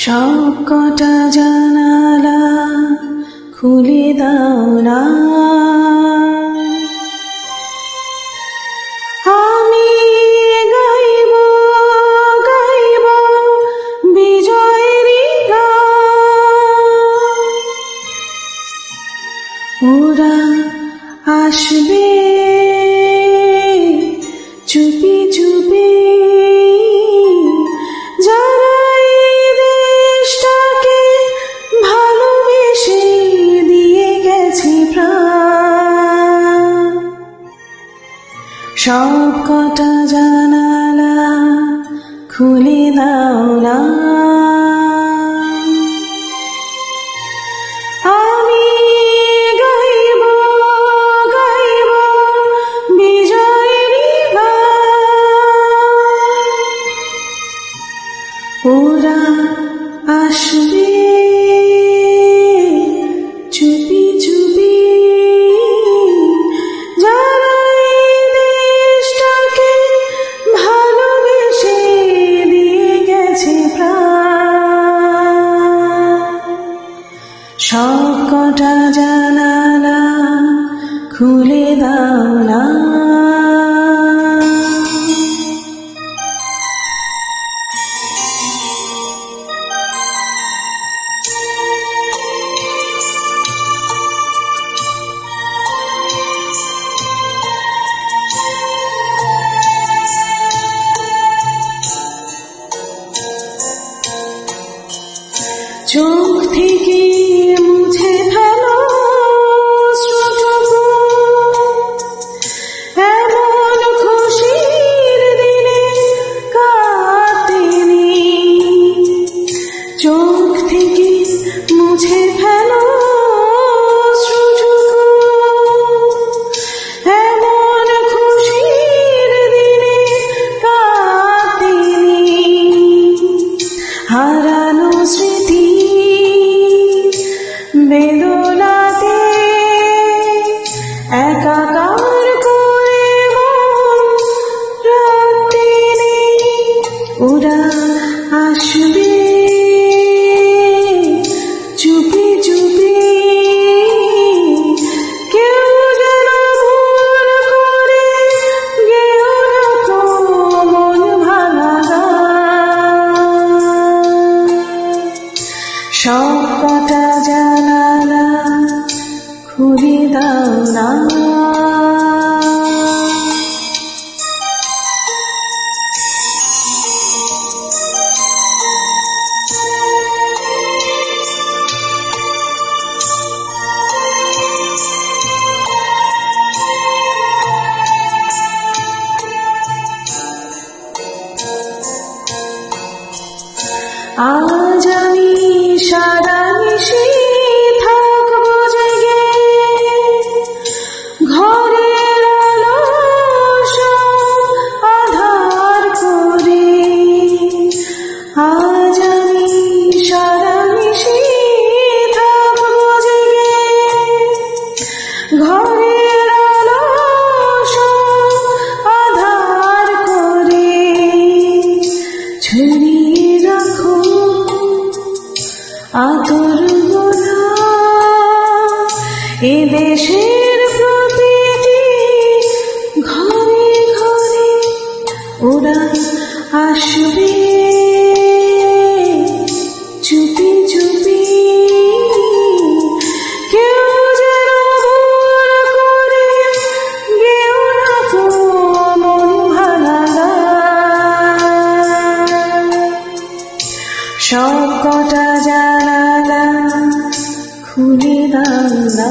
সব কটা জানালা খুলে দাও না, আমি গাইব গাইব বিজয়েরই গান। ওরা আসবে চুপি চুপি, যারা এই দেশটাকে ভালোবেসে দিয়ে গেছে প্রাণ। সব কটা জানালা খুলে দাও না, আমি গাইব গাইব বিজয়েরই গান। ওরা আসবে চুপি চুপি, যারা এই দেশটাকে ভালোবেসে দিয়ে গেছে প্রাণ। সব কটা জানালা খুলে দাও না। চোখ থেকে মুছে ফেলো অশ্রুটুকু, এমন খুশির দিনে কাটেনি। চোখ থেকে মুছে ফেলো অশ্রুটুকু, এমন খুশির দিনে কাটেনি। হারানো স্মৃতি বেদনাতে একাকার করে মন রাখতে নেই। ওরা আসবে চুপি চুপি, কেউ যেন ভুল করে গেও না তো মন ভাঙা গান। সব কটা জানালা খুলে দাও না, আজ আমি সারা নিশি থাকবো জেগে, ঘরের আলো সব আঁধার করে। আজ আমি সারা নিশি থাকবো জেগে, ঘরের আলো সব আঁধার করে। ছড়িয়ে রাখো আতর গোলা এ দেশের প্রতিটি ঘরে ঘরে। ওরা আসবে চুপি চুপি, কেউ যেন ভুল করে গেও না তো মন ভাঙা গান। সব কটা জানালা খুলে দাও না।